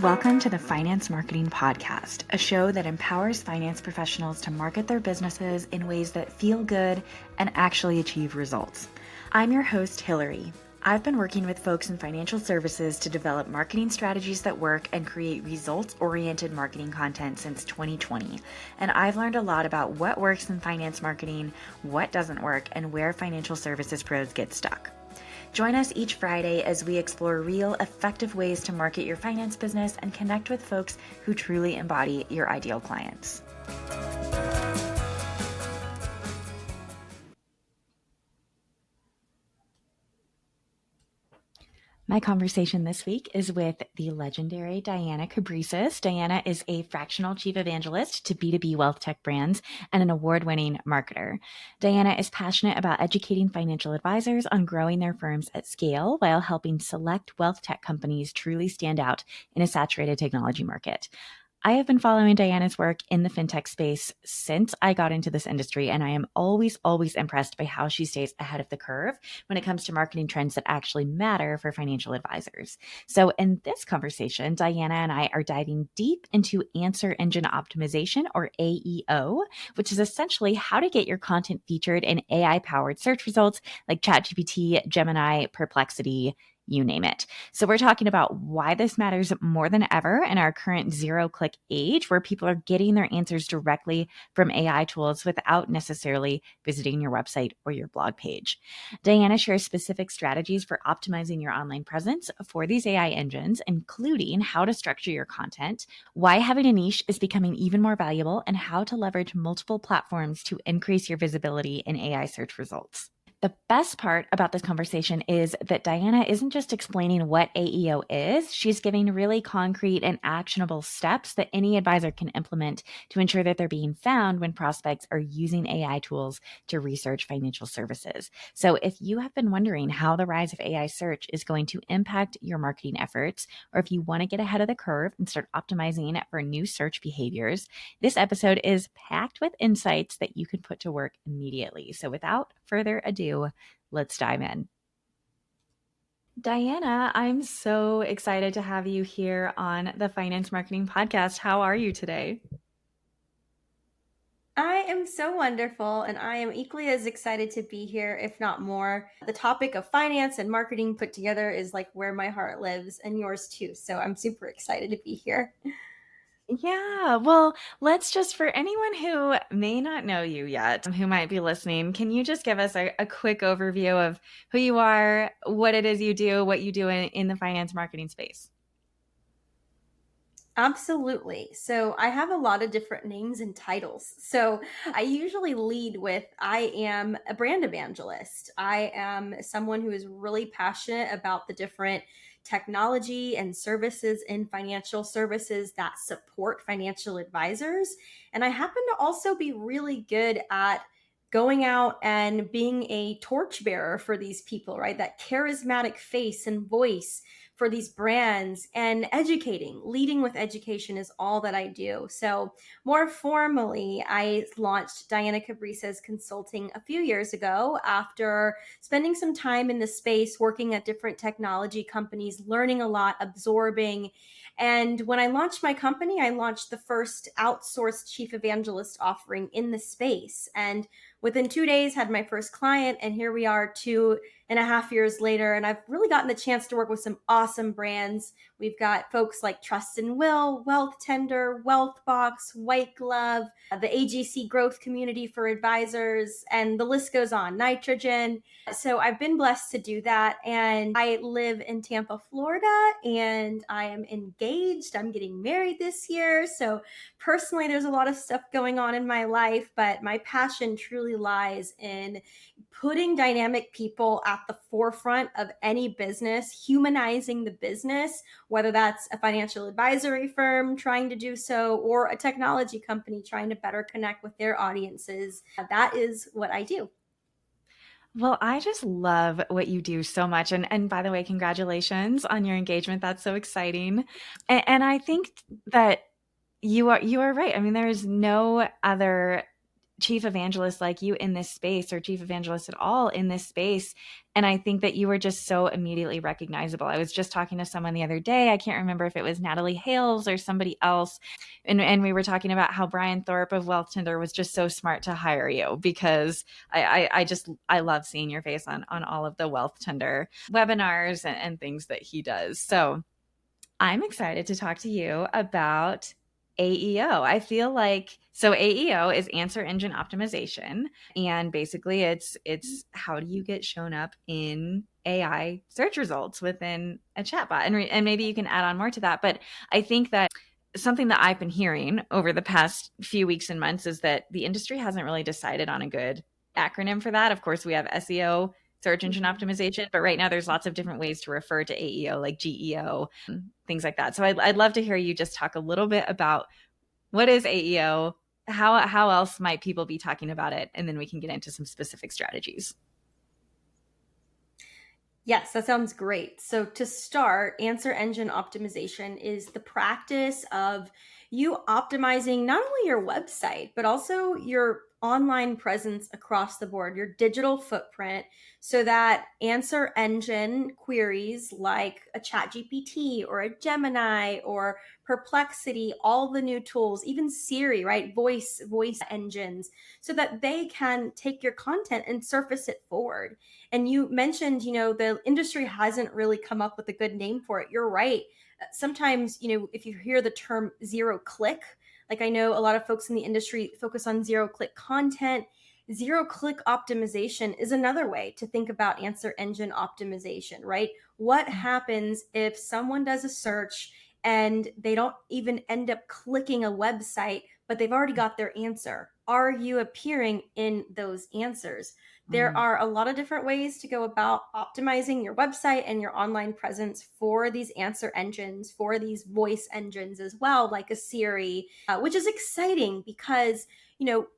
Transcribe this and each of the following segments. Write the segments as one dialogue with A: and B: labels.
A: Welcome to the Finance Marketing Podcast, a show that empowers finance professionals to market their businesses in ways that feel good and actually achieve results. I'm your host, Hillary. I've been working with folks in financial services to develop marketing strategies that work and create results-oriented marketing content since 2020. And I've learned a lot about what works in finance marketing, what doesn't work, and where financial services pros get stuck. Join us each Friday as we explore real, effective ways to market your finance business and connect with folks who truly embody your ideal clients. My conversation this week is with the legendary Diana Cabrices. Diana is a fractional chief evangelist to B2B wealth tech brands and an award-winning marketer. Diana is passionate about educating financial advisors on growing their firms at scale while helping select wealth tech companies truly stand out in a saturated technology market. I have been following Diana's work in the fintech space since I got into this industry, and I am always impressed by how she stays ahead of the curve when it comes to marketing trends that actually matter for financial advisors. So in this conversation, Diana and I are diving deep into answer engine optimization, or AEO, which is essentially how to get your content featured in AI-powered search results like ChatGPT, Gemini, Perplexity, you name it. So we're talking about why this matters more than ever in our current zero-click age, where people are getting their answers directly from AI tools without necessarily visiting your website or your blog page. Diana shares specific strategies for optimizing your online presence for these AI engines, including how to structure your content, why having a niche is becoming even more valuable, and how to leverage multiple platforms to increase your visibility in AI search results. The best part about this conversation is that Diana isn't just explaining what AEO is, she's giving really concrete and actionable steps that any advisor can implement to ensure that they're being found when prospects are using AI tools to research financial services. So if you have been wondering how the rise of AI search is going to impact your marketing efforts, or if you want to get ahead of the curve and start optimizing for new search behaviors, this episode is packed with insights that you can put to work immediately. So without further ado, let's dive in. Diana, I'm so excited to have you here on the Finance Marketing Podcast. How are you today?
B: I am so wonderful, and I am equally as excited to be here, if not more. The topic of finance and marketing put together is like where my heart lives, and yours too. So I'm super excited to be here.
A: Yeah, well, let's just, for anyone who may not know you yet, who might be listening, can you just give us a quick overview of who you are, what it is you do, what you do in the finance marketing space?
B: Absolutely. So I have a lot of different names and titles. So I usually lead with I am a brand evangelist. I am someone who is really passionate about the different technology and services in financial services that support financial advisors. And I happen to also be really good at going out and being a torchbearer for these people, right? That charismatic face and voice for these brands, and educating, leading with education is all that I do. So more formally, I launched Diana Cabrices Consulting a few years ago after spending some time in the space, working at different technology companies, learning a lot, absorbing. And when I launched my company, I launched the first outsourced chief evangelist offering in the space. And within 2 days, had my first client. And here we are 2.5 years later, and I've really gotten the chance to work with some awesome brands. We've got folks like Trust and Will, Wealth Tender, Wealthbox, White Glove, the AGC Growth Community for Advisors, and the list goes on, Nitrogen. So I've been blessed to do that, and I live in Tampa, Florida, and I am engaged. I'm getting married this year. So personally, there's a lot of stuff going on in my life, but my passion truly lies in putting dynamic people at the forefront of any business, humanizing the business, whether that's a financial advisory firm trying to do so or a technology company trying to better connect with their audiences. That is what I do.
A: Well, I just love what you do so much. And by the way, congratulations on your engagement. That's so exciting. And I think that you are right. I mean, there is no other chief evangelists like you in this space, or chief evangelists at all in this space. And I think that you were just so immediately recognizable. I was just talking to someone the other day. I can't remember if it was Natalie Hales or somebody else. And we were talking about how Brian Thorpe of Wealth Tinder was just so smart to hire you, because I love seeing your face on all of the Wealth Tinder webinars and things that he does. So I'm excited to talk to you about AEO. I feel like, so AEO is answer engine optimization, and basically it's how do you get shown up in AI search results within a chatbot, and maybe you can add on more to that. But I think that something that I've been hearing over the past few weeks and months is that the industry hasn't really decided on a good acronym for that. Of course, we have SEO, search engine optimization, but right now there's lots of different ways to refer to AEO, like GEO, things like that. So I'd love to hear you just talk a little bit about what is AEO, how else might people be talking about it, and then we can get into some specific strategies.
B: Yes, that sounds great. So, to start, answer engine optimization is the practice of you optimizing not only your website, but also your online presence across the board, your digital footprint, so that answer engine queries like a ChatGPT or a Gemini or Perplexity, all the new tools, even Siri, right? Voice engines, so that they can take your content and surface it forward. And you mentioned, the industry hasn't really come up with a good name for it. You're right. Sometimes, if you hear the term zero click, like I know a lot of folks in the industry focus on zero click content. Zero click optimization is another way to think about answer engine optimization, right? What happens if someone does a search and they don't even end up clicking a website, but they've already got their answer? Are you appearing in those answers? There
A: Mm.
B: are a lot of different ways to go about optimizing your website and your online presence for these answer engines, for these voice engines as well, like a Siri, which is exciting because,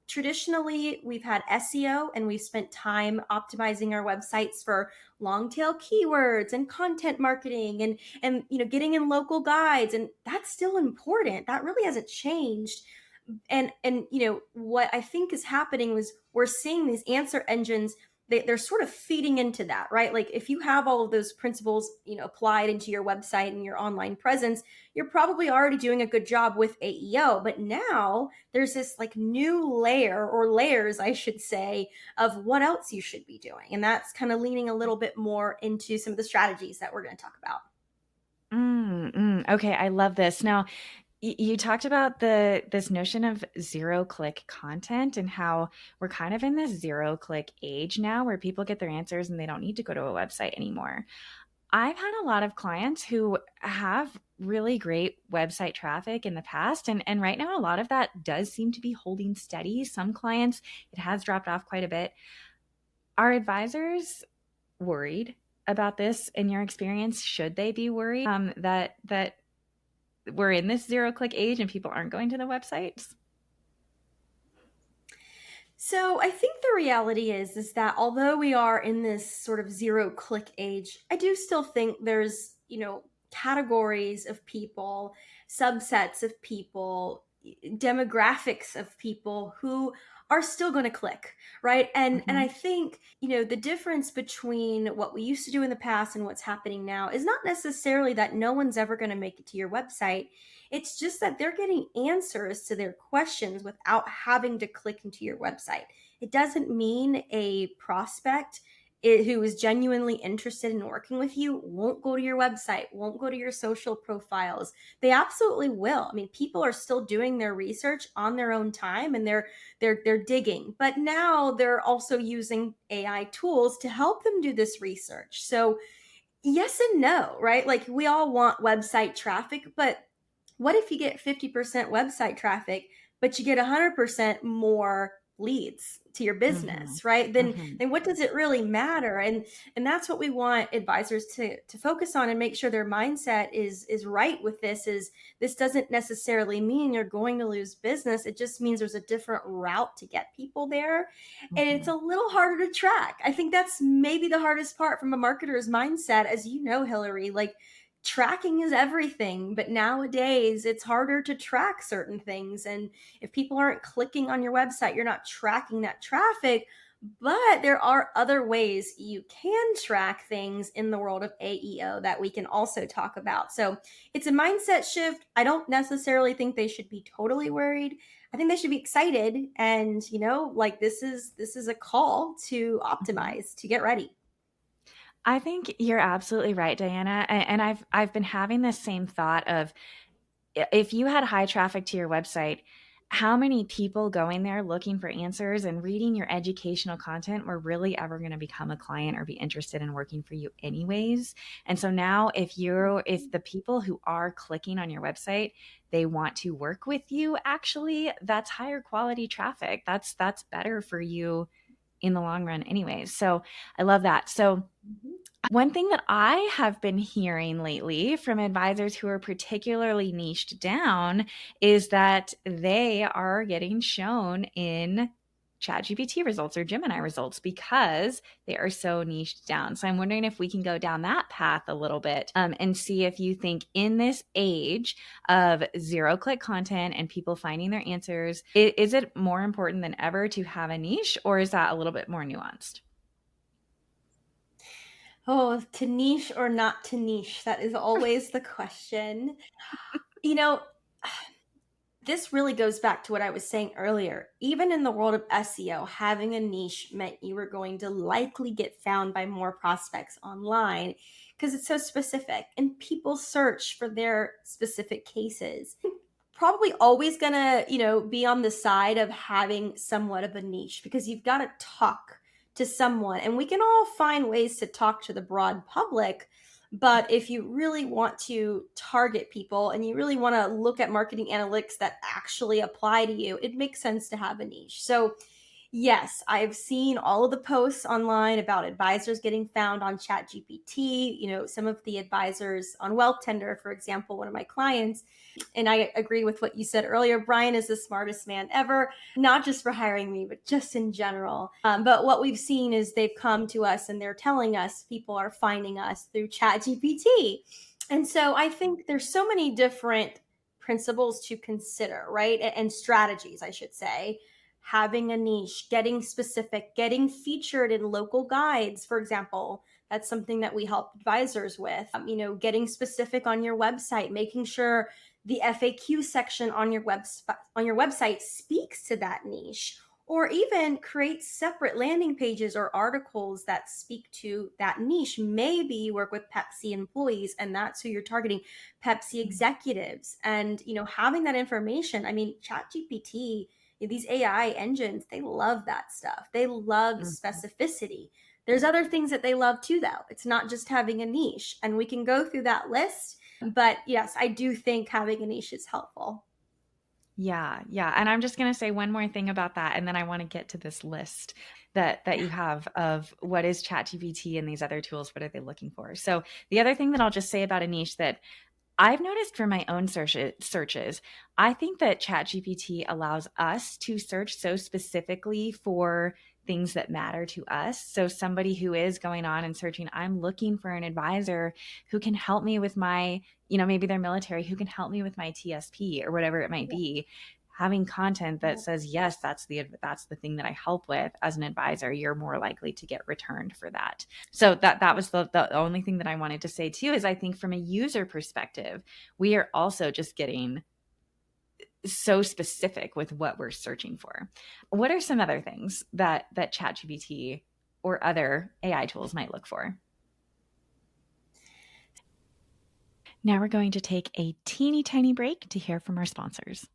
B: traditionally we've had SEO and we've spent time optimizing our websites for long tail keywords and content marketing and getting in local guides, and that's still important. That really hasn't changed. And what I think is happening was we're seeing these answer engines, they're sort of feeding into that, right? Like if you have all of those principles applied into your website and your online presence, you're probably already doing a good job with AEO. But now there's this like new layer, or layers I should say, of what else you should be doing, and that's kind of leaning a little bit more into some of the strategies that we're going to talk about.
A: Okay, I love this. Now, you talked about this notion of zero click content, and how we're kind of in this zero click age now where people get their answers and they don't need to go to a website anymore. I've had a lot of clients who have really great website traffic in the past, and right now a lot of that does seem to be holding steady. Some clients, it has dropped off quite a bit. Are advisors worried about this in your experience? Should they be worried that we're in this zero click age and people aren't going to the websites?
B: So I think the reality is that although we are in this sort of zero click age, I do still think there's, categories of people, subsets of people, demographics of people who are still going to click, right? And
A: Mm-hmm.
B: I think, the difference between what we used to do in the past and what's happening now is not necessarily that no one's ever going to make it to your website. It's just that they're getting answers to their questions without having to click into your website. It doesn't mean a prospect who is genuinely interested in working with you won't go to your website, won't go to your social profiles. They absolutely will. I mean, people are still doing their research on their own time, and they're digging. But now they're also using AI tools to help them do this research. So yes and no, right? Like we all want website traffic, but what if you get 50% website traffic, but you get 100% more leads to your
A: Mm-hmm.
B: business, right? then
A: Mm-hmm.
B: then what does it really matter? And that's what we want advisors to focus on and make sure their mindset is right with this. Is this doesn't necessarily mean you're going to lose business. It just means there's a different route to get people there, and it's
A: Mm-hmm.
B: a little harder to track. I think that's maybe the hardest part from a marketer's mindset, as you know, Hillary. Like tracking is everything, but nowadays it's harder to track certain things. And if people aren't clicking on your website, you're not tracking that traffic. But there are other ways you can track things in the world of AEO that we can also talk about. So it's a mindset shift. I don't necessarily think they should be totally worried. I think they should be excited. And, like this is a call to
A: Mhm.
B: optimize, to get ready.
A: I think you're absolutely right, Diana. And I've been having this same thought of, if you had high traffic to your website, how many people going there looking for answers and reading your educational content were really ever going to become a client or be interested in working for you anyways? And so now if the people who are clicking on your website, they want to work with you, actually, that's higher quality traffic. That's better for you in the long run anyways. So I love that. So
B: Mhm.
A: one thing that I have been hearing lately from advisors who are particularly niched down is that they are getting shown in ChatGPT results or Gemini results because they are so niched down. So I'm wondering if we can go down that path a little bit, and see if you think in this age of zero click content and people finding their answers, is it more important than ever to have a niche, or is that a little bit more nuanced?
B: Oh, to niche or not to niche? That is always the question. You know, this really goes back to what I was saying earlier. Even in the world of SEO, having a niche meant you were going to likely get found by more prospects online because it's so specific and people search for their specific cases. Probably always gonna, be on the side of having somewhat of a niche because you've got to talk to someone. And we can all find ways to talk to the broad public. But if you really want to target people and you really want to look at marketing analytics that actually apply to you, it makes sense to have a niche. So yes, I've seen all of the posts online about advisors getting found on ChatGPT. Some of the advisors on Wealth Tender, for example, one of my clients, and I agree with what you said earlier. Brian is the smartest man ever, not just for hiring me, but just in general. But what we've seen is they've come to us and they're telling us people are finding us through ChatGPT. And so I think there's so many different principles to consider, right? And strategies, I should say. Having a niche, getting specific, getting featured in local guides, for example. That's something that we help advisors with. Getting specific on your website, making sure the FAQ section on your website speaks to that niche, or even create separate landing pages or articles that speak to that niche. Maybe you work with Pepsi employees and that's who you're targeting, Pepsi executives. And having that information, I mean, ChatGPT, these AI engines, they love that stuff. They love
A: Mhm.
B: specificity. There's other things that they love too, though. It's not just having a niche. And we can go through that list. But yes, I do think having a niche is helpful.
A: Yeah, yeah. And I'm just going to say one more thing about that, and then I want to get to this list that you have of what is ChatGPT and these other tools. What are they looking for? So the other thing that I'll just say about a niche that I've noticed for my own searches, I think that ChatGPT allows us to search so specifically for things that matter to us. So somebody who is going on and searching, I'm looking for an advisor who can help me with my, maybe they're military, who can help me with my TSP or whatever it might
B: Yeah.
A: be. Having content that
B: Yeah.
A: says, yes, that's the thing that I help with as an advisor, you're more likely to get returned for that. So that was the only thing that I wanted to say too, is I think from a user perspective, we are also just getting so specific with what we're searching for. What are some other things that ChatGPT or other AI tools might look for? Now we're going to take a teeny tiny break to hear from our sponsors.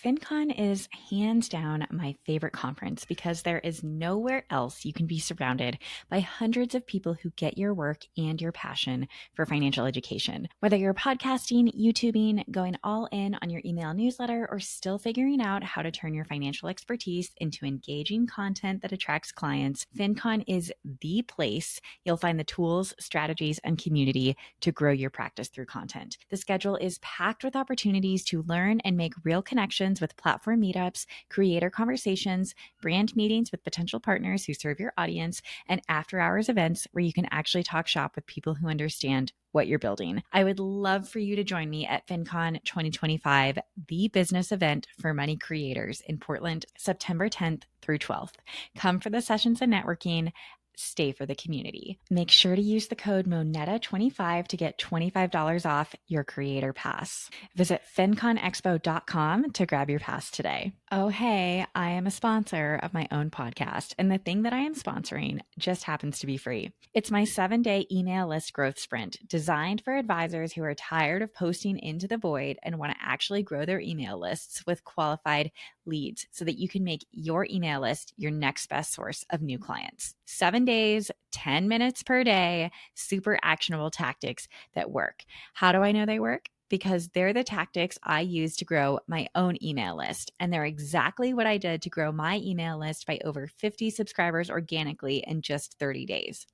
A: FinCon is hands down my favorite conference because there is nowhere else you can be surrounded by hundreds of people who get your work and your passion for financial education. Whether you're podcasting, YouTubing, going all in on your email newsletter, or still figuring out how to turn your financial expertise into engaging content that attracts clients, FinCon is the place you'll find the tools, strategies, and community to grow your practice through content. The schedule is packed with opportunities to learn and make real connections sessions with platform meetups, creator conversations, brand meetings with potential partners who serve your audience, and after hours events where you can actually talk shop with people who understand what you're building. I would love for you to join me at FinCon 2025, the business event for money creators in Portland, September 10th through 12th. Come for the sessions and networking. Stay for the community. Make sure to use the code MONETA25 to get $25 off your creator pass. Visit finconexpo.com to grab your pass today. Oh, hey, I am a sponsor of my own podcast, and the thing that I am sponsoring just happens to be free. It's my 7-day email list growth sprint designed for advisors who are tired of posting into the void and want to actually grow their email lists with qualified leads so that you can make your email list your next best source of new clients. 7 days, 10 minutes per day, super actionable tactics that work. How do I know they work? Because they're the tactics I use to grow my own email list. And they're exactly what I did to grow my email list by over 50 subscribers organically in just 30 days.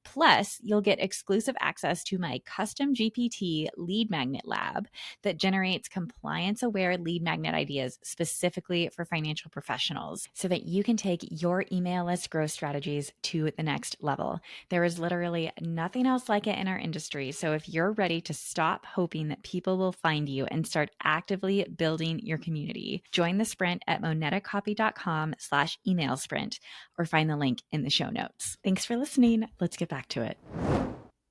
A: Plus, you'll get exclusive access to my custom GPT lead magnet lab that generates compliance aware lead magnet ideas specifically for financial professionals so that you can take your email list growth strategies to the next level. There is literally nothing else like it in our industry. So if you're ready to stop hoping that people will find you and start actively building your community, join the sprint at monetacopy.com/email sprint or find the link in the show notes. Thanks for listening. Let's get back to it.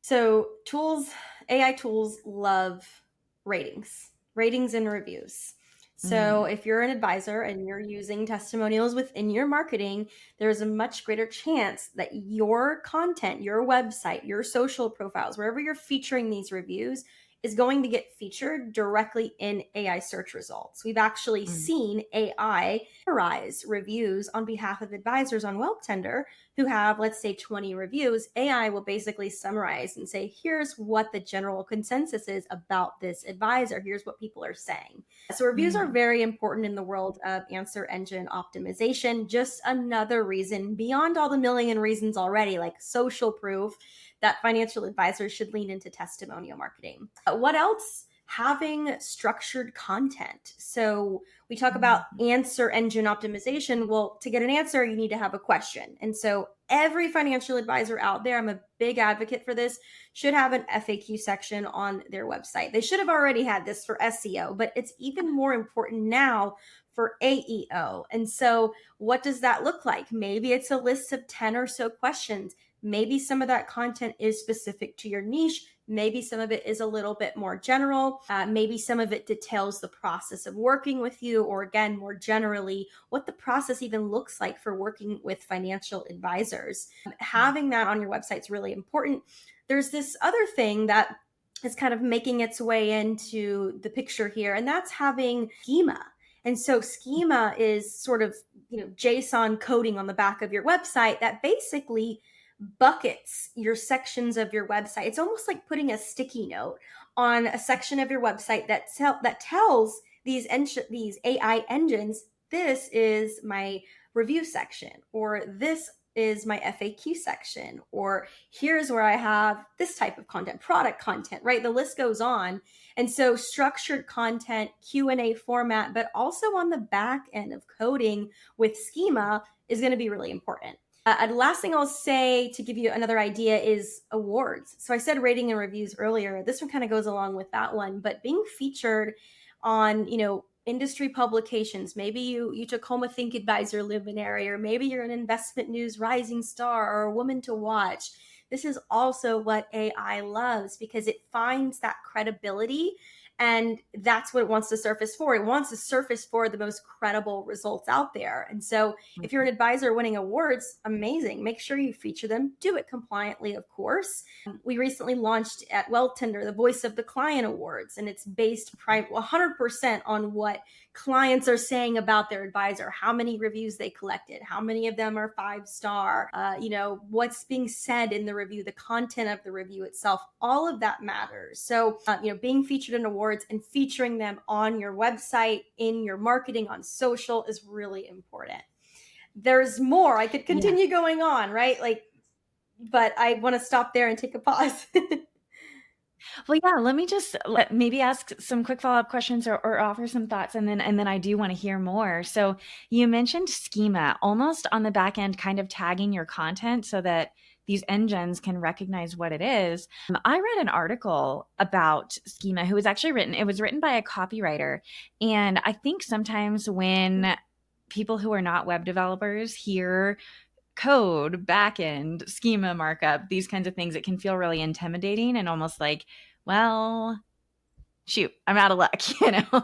B: So AI tools love ratings and reviews. So if you're an advisor and you're using testimonials within your marketing, there's a much greater chance that your content, your website, your social profiles, wherever you're featuring these reviews, is going to get featured directly in AI search results. We've actually seen AI summarize reviews on behalf of advisors on Wealth Tender who have, let's say, 20 reviews. AI will basically summarize and say, here's what the general consensus is about this advisor. Here's what people are saying. So reviews are very important in the world of answer engine optimization. Just another reason beyond all the million reasons already, like social proof, that financial advisors should lean into testimonial marketing. What else? Having structured content. So we talk about answer engine optimization. Well, to get an answer, you need to have a question. And so every financial advisor out there, I'm a big advocate for this, should have an FAQ section on their website. They should have already had this for SEO, but it's even more important now for AEO. And so what does that look like? Maybe it's a list of 10 or so questions. Maybe some of that content is specific to your niche. Maybe some of it is a little bit more general. Maybe some of it details the process of working with you, or again, more generally, what the process even looks like for working with financial advisors. Having that on your website is really important. There's this other thing that is kind of making its way into the picture here, and that's having schema. And so schema is sort of, JSON coding on the back of your website that basically buckets your sections of your website. It's almost like putting a sticky note on a section of your website that tells these AI engines, this is my review section, or this is my FAQ section, or here's where I have this type of content, product content, right? The list goes on. And so structured content, Q&A format, but also on the back end of coding with schema is going to be really important. The last thing I'll say to give you another idea is awards. So I said rating and reviews earlier. This one kind of goes along with that one, but being featured on, industry publications. Maybe you took home a Think Advisor luminary, or maybe you're an Investment News Rising Star or a Woman to Watch. This is also what AI loves because it finds that credibility. And that's what it wants to surface for. It wants to surface for the most credible results out there. And so if you're an advisor winning awards, amazing. Make sure you feature them. Do it compliantly, of course. We recently launched at Wealth Tender the Voice of the Client Awards, and it's based 100% on what clients are saying about their advisor, how many reviews they collected, how many of them are 5-star, what's being said in the review, the content of the review itself. All of that matters. So, being featured in awards and featuring them on your website, in your marketing, on social is really important. There's more. I could continue going on, right? But I want to stop there and take a pause.
A: Well, yeah, let me just maybe ask some quick follow-up questions or offer some thoughts, and then I do want to hear more. So you mentioned schema almost on the back end, kind of tagging your content so that these engines can recognize what it is. I read an article about schema who was actually it was written by a copywriter. And I think sometimes when people who are not web developers hear code, backend, schema markup, these kinds of things, it can feel really intimidating and almost like, well, shoot, I'm out of luck,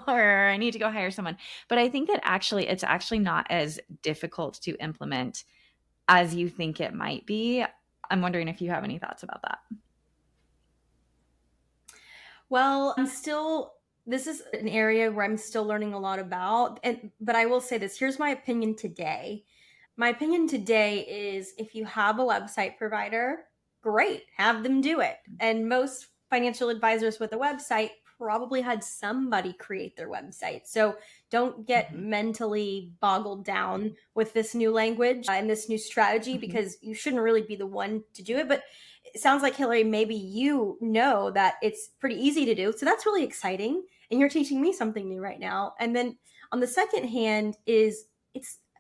A: or I need to go hire someone. But I think that actually it's actually not as difficult to implement as you think it might be. I'm wondering if you have any thoughts about that.
B: Well, this is an area where I'm still learning a lot about, but I will say this, here's my opinion today. My opinion today is if you have a website provider, great, have them do it. And most financial advisors with a website probably had somebody create their website. So don't get
A: Mm-hmm.
B: mentally boggled down with this new language and this new strategy,
A: Mm-hmm.
B: because you shouldn't really be the one to do it. But it sounds like, Hillary, maybe you know that it's pretty easy to do. So that's really exciting. And you're teaching me something new right now. And then on the second hand is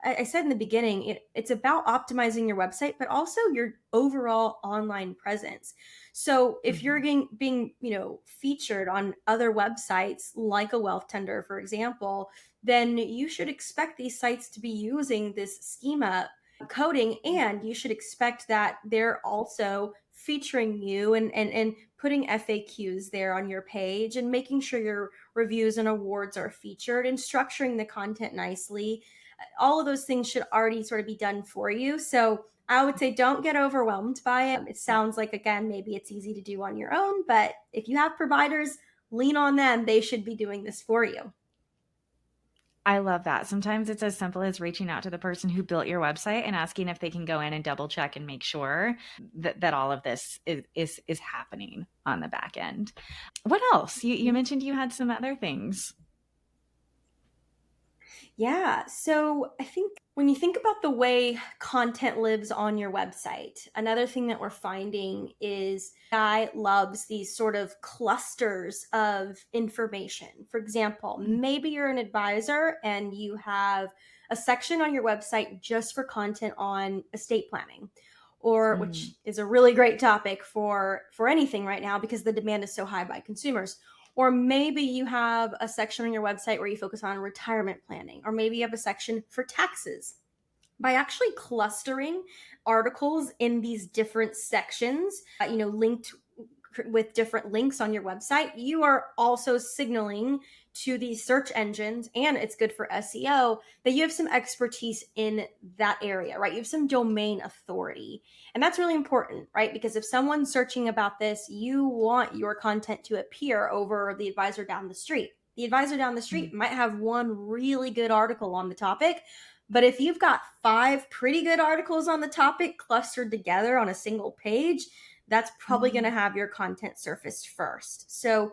B: I said in the beginning, it's about optimizing your website, but also your overall online presence. So if you're
A: Mm-hmm.
B: being, featured on other websites like a wealth tender, for example, then you should expect these sites to be using this schema coding, and you should expect that they're also featuring you and putting FAQs there on your page and making sure your reviews and awards are featured and structuring the content nicely. All of those things should already sort of be done for you. So I would say don't get overwhelmed by it. It sounds like, again, maybe it's easy to do on your own, but if you have providers, lean on them. They should be doing this for you.
A: I love that. Sometimes it's as simple as reaching out to the person who built your website and asking if they can go in and double check and make sure that all of this is happening on the back end. What else? You mentioned you had some other things.
B: Yeah. So I think when you think about the way content lives on your website, another thing that we're finding is AI loves these sort of clusters of information. For example, maybe you're an advisor and you have a section on your website just for content on estate planning, or
A: Mm,
B: which is a really great topic for anything right now because the demand is so high by consumers. Or maybe you have a section on your website where you focus on retirement planning, or maybe you have a section for taxes. By actually clustering articles in these different sections, linked with different links on your website, you are also signaling to these search engines, and it's good for SEO, that you have some expertise in that area, right? You have some domain authority. And that's really important, right? Because if someone's searching about this, you want your content to appear over the advisor down the street. The advisor down the street
A: mm,
B: might have one really good article on the topic, but if you've got five pretty good articles on the topic clustered together on a single page, that's probably going to
A: mm,
B: have your content surfaced first. So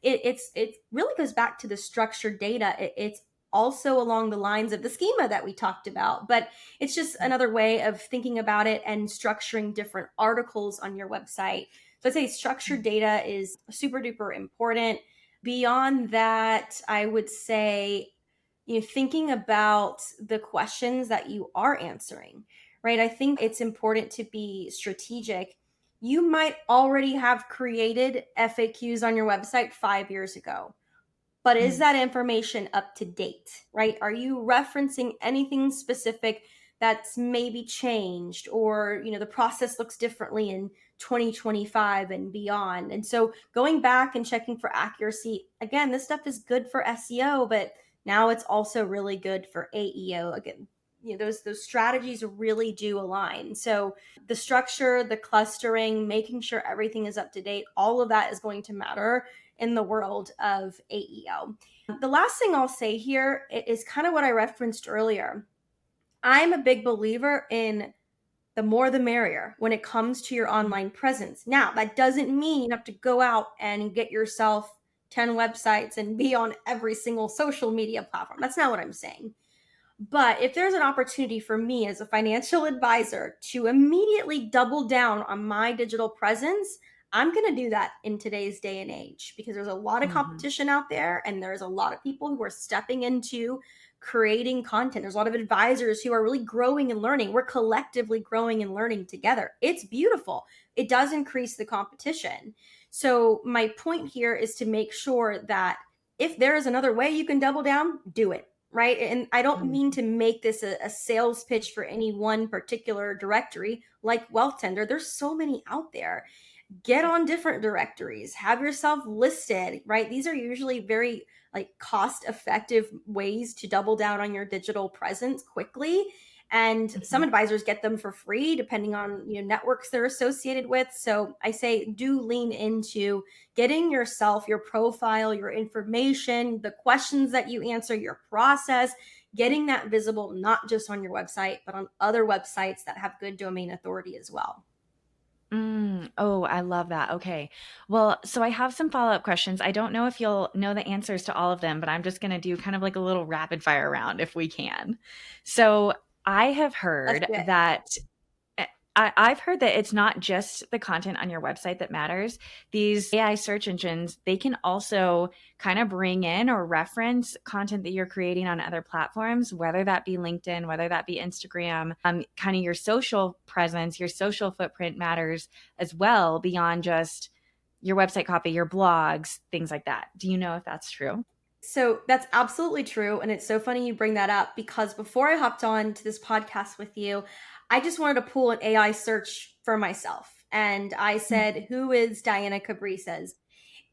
B: it really goes back to the structured data. It's also along the lines of the schema that we talked about, but it's just another way of thinking about it and structuring different articles on your website. So I'd say structured data is super duper important. Beyond that, I would say, thinking about the questions that you are answering, right? I think it's important to be strategic. You might already have created FAQs on your website 5 years ago, but is
A: mm,
B: that information up to date, right? Are you referencing anything specific that's maybe changed, or the process looks differently in 2025 and beyond? And so going back and checking for accuracy, again, this stuff is good for SEO, but now it's also really good for AEO. Again, those strategies really do align. So the structure, the clustering, making sure everything is up to date, all of that is going to matter in the world of AEO. The last thing I'll say here is kind of what I referenced earlier. I'm a big believer in the more the merrier when it comes to your
A: mm,
B: online presence. Now, that doesn't mean you have to go out and get yourself 10 websites and be on every single social media platform. That's not what I'm saying. But if there's an opportunity for me as a financial advisor to immediately double down on my digital presence, I'm going to do that in today's day and age because there's a lot of
A: Mm-hmm.
B: competition out there and there's a lot of people who are stepping into creating content. There's a lot of advisors who are really growing and learning. We're collectively growing and learning together. It's beautiful. It does increase the competition. So, my point here is to make sure that if there is another way you can double down, do it. Right. And I don't mean to make this a sales pitch for any one particular directory like Wealth Tender. There's so many out there. Get on different directories, have yourself listed, right? These are usually very like cost effective ways to double down on your digital presence quickly, and some
A: Mm-hmm.
B: advisors get them for free depending on networks they're associated with. So I say do lean into getting yourself, your profile, your information, the questions that you answer, your process, getting that visible not just on your website but on other websites that have good domain authority as well.
A: Oh, I love that. Okay. Well, so I have some follow-up questions. I don't know if you'll know the answers to all of them, but I'm just going to do kind of like a little rapid fire round if we can. So I have
B: Let's
A: heard
B: do it.
A: that I've heard that it's not just the content on your website that matters. These AI search engines, they can also kind of bring in or reference content that you're creating on other platforms, whether that be LinkedIn, whether that be Instagram. Kind of your social presence, your social footprint matters as well beyond just your website copy, your blogs, things like that. Do you know if that's true?
B: So that's absolutely true. And it's so funny you bring that up because before I hopped on to this podcast with you, I just wanted to pull an AI search for myself. And I said, who is Diana Cabrices?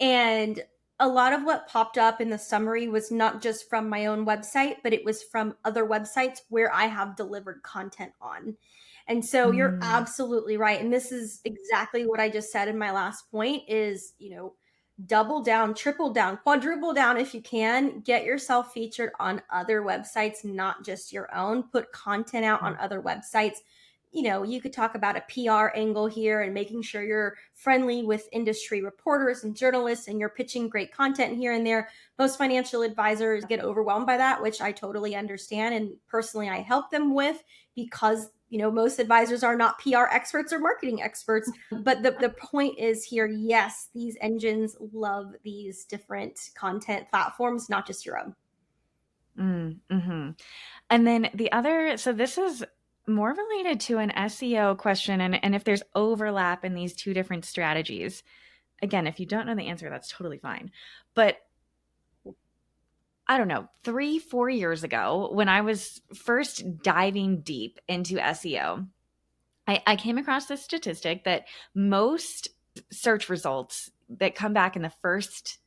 B: And a lot of what popped up in the summary was not just from my own website, but it was from other websites where I have delivered content on. And so you're
A: Mm,
B: absolutely right. And this is exactly what I just said in my last point is, double down, triple down, quadruple down if you can. Get yourself featured on other websites, not just your own. Put content out on
A: mm,
B: other websites. You could talk about a PR angle here and making sure you're friendly with industry reporters and journalists and you're pitching great content here and there. Most financial advisors get overwhelmed by that, which I totally understand. And personally, I help them with because most advisors are not PR experts or marketing experts. But the point is here, yes, these engines love these different content platforms, not just your own.
A: mm-hmm. And then the other, so this is more related to an SEO question and if there's overlap in these two different strategies. Again, if you don't know the answer, that's totally fine. But I don't know, 3, 4 years ago, when I was first diving deep into SEO, I came across this statistic that most search results that come back in the first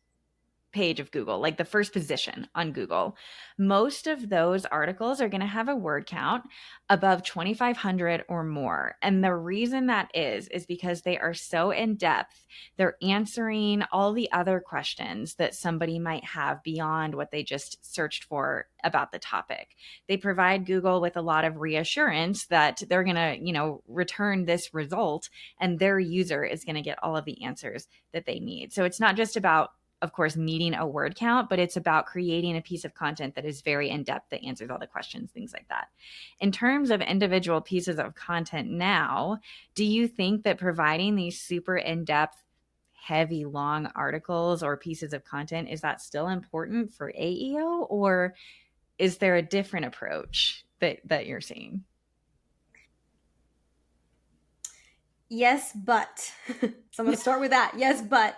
A: page of Google, like the first position on Google, most of those articles are going to have a word count above 2,500 or more. And the reason that is because they are so in depth. They're answering all the other questions that somebody might have beyond what they just searched for about the topic. They provide Google with a lot of reassurance that they're going to, return this result and their user is going to get all of the answers that they need. So it's not just about, of course, meeting a word count, but it's about creating a piece of content that is very in depth, that answers all the questions, things like that. In terms of individual pieces of content now, do you think that providing these super in depth, heavy, long articles or pieces of content, is that still important for AEO, or is there a different approach that you're seeing?
B: Yes, but so I'm going to start with that. Yes, but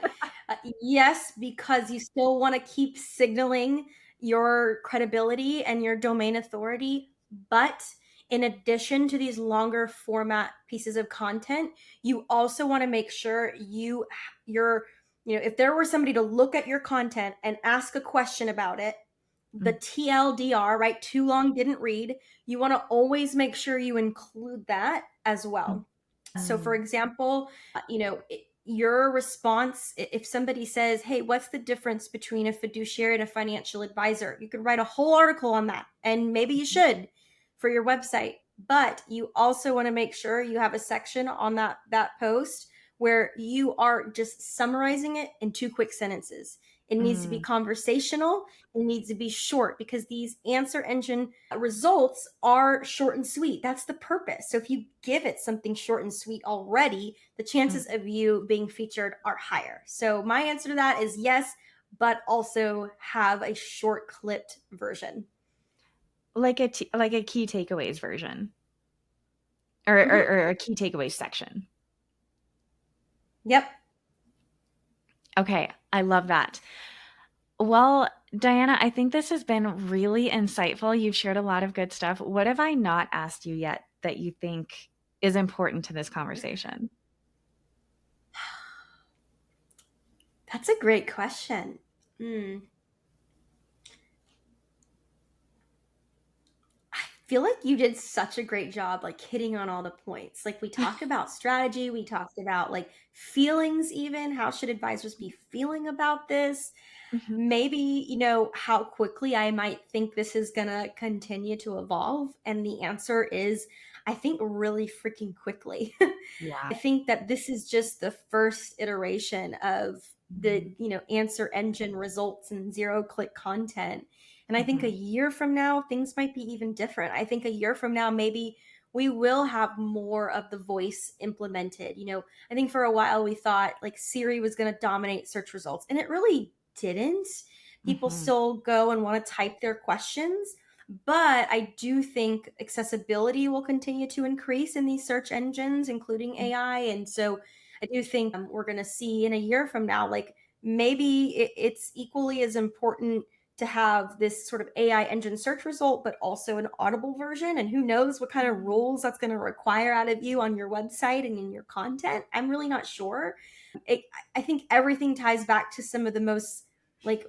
B: yes, because you still want to keep signaling your credibility and your domain authority. But in addition to these longer format pieces of content, you also want to make sure you're, if there were somebody to look at your content and ask a question about it, the TLDR, right? Too long, didn't read. You want to always make sure you include that as well. So, for
A: Mm,
B: example, your response, if somebody says, hey, what's the difference between a fiduciary and a financial advisor? You could write a whole article on that. And maybe you should for your website. But you also want to make sure you have a section on that post where you are just summarizing it in 2 quick sentences. It needs to be
A: Mm,
B: conversational. It needs to be short because these answer engine results are short and sweet. That's the purpose. So if you give it something short and sweet already, the chances
A: mm.
B: of you being featured are higher. So my answer to that is yes, but also have a short clipped version.
A: Like a key takeaways version, or, or,
B: Hmm.
A: or a key takeaways section.
B: Yep.
A: Okay, I love that. Well, Diana, I think this has been really insightful. You've shared a lot of good stuff. What have I not asked you yet that you think is important to this conversation?
B: That's a great question. Hmm. I feel like you did such a great job like hitting on all the points. Like we talked about strategy, we talked about like feelings even, how should advisors be feeling about this?
A: Mhm.
B: Maybe, how quickly I might think this is going to continue to evolve. And the answer is, I think really freaking quickly.
A: Yeah.
B: I think that this is just the first iteration of the,
A: Mhm.
B: answer engine results and zero click content. And I think a
A: Mhm.
B: year from now, things might be even different. I think a year from now, maybe we will have more of the voice implemented. I think for a while we thought like Siri was going to dominate search results, and it really didn't. People
A: Mhm.
B: still go and want to type their questions. But I do think accessibility will continue to increase in these search engines, including AI. And so I do think we're going to see in a year from now, like maybe it's equally as important to have this sort of AI engine search result, but also an audible version. And who knows what kind of
A: Mhm.
B: rules that's going to require out of you on your website and in your content. I'm really not sure. it, I think everything ties back to some of the most like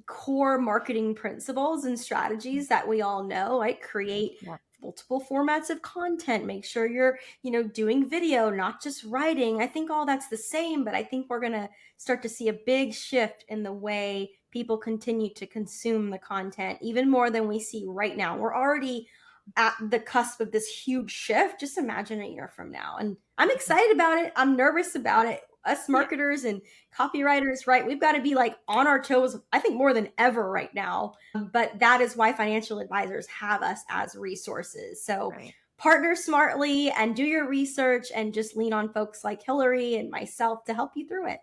B: core marketing principles and strategies that we all know, like create
A: Yeah.
B: multiple formats of content, make sure you're, doing video, not just writing. I think all that's the same, but I think we're going to start to see a big shift in the way people continue to consume the content, even more than we see right now. We're already at the cusp of this huge shift. Just imagine a year from now. And I'm excited about it. I'm nervous about it. Us
A: Yeah.
B: marketers and copywriters, right? We've got to be like on our toes, I think more than ever right now. But that is why financial advisors have us as resources. So
A: Right.
B: partner smartly and do your research and just lean on folks like Hillary and myself to help you through it.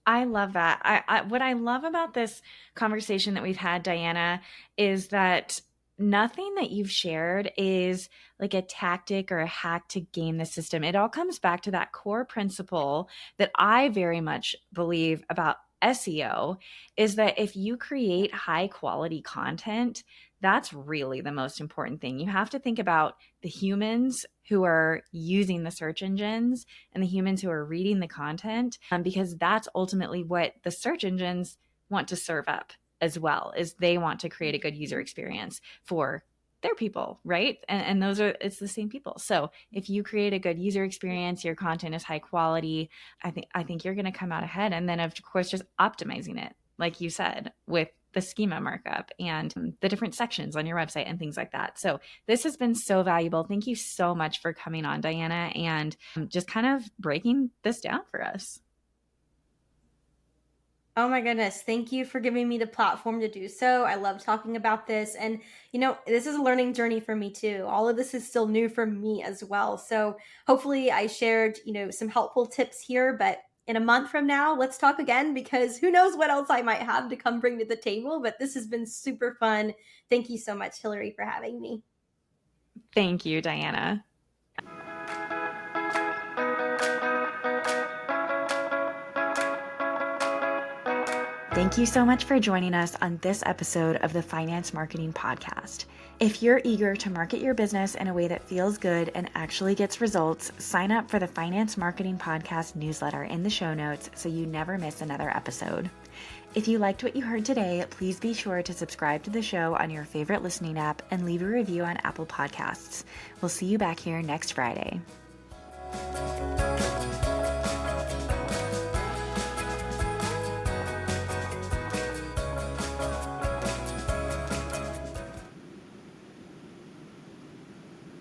A: I love that. What I love about this conversation that we've had, Diana, is that nothing that you've shared is like a tactic or a hack to game the system. It all comes back to that core principle that I very much believe about SEO is that if you create high quality content, that's really the most important thing. You have to think about the humans who are using the search engines and the humans who are reading the content, because that's ultimately what the search engines want to serve up as well, is they want to create a good user experience for their people, right? And those are, it's the same people. So if you create a good user experience, your content is high quality, I think you're going to come out ahead. And then of course just optimizing it, like you said, with the schema markup and the different sections on your website and things like that. So this has been so valuable. Thank you so much for coming on, Diana, and just kind of breaking this down for us.
B: Oh my goodness. Thank you for giving me the platform to do so. I love talking about this. And, this is a learning journey for me too. All of this is still new for me as well. So hopefully I shared, some helpful tips here. But in a month from now, let's talk again because who knows what else I might have to come bring to the table. But this has been super fun. Thank you so much, Hillary, for having me.
A: Thank you, Diana. Thank you so much for joining us on this episode of the Finance Marketing Podcast. If you're eager to market your business in a way that feels good and actually gets results, sign up for the Finance Marketing Podcast newsletter in the show notes so you never miss another episode. If you liked what you heard today, please be sure to subscribe to the show on your favorite listening app and leave a review on Apple Podcasts. We'll see you back here next Friday.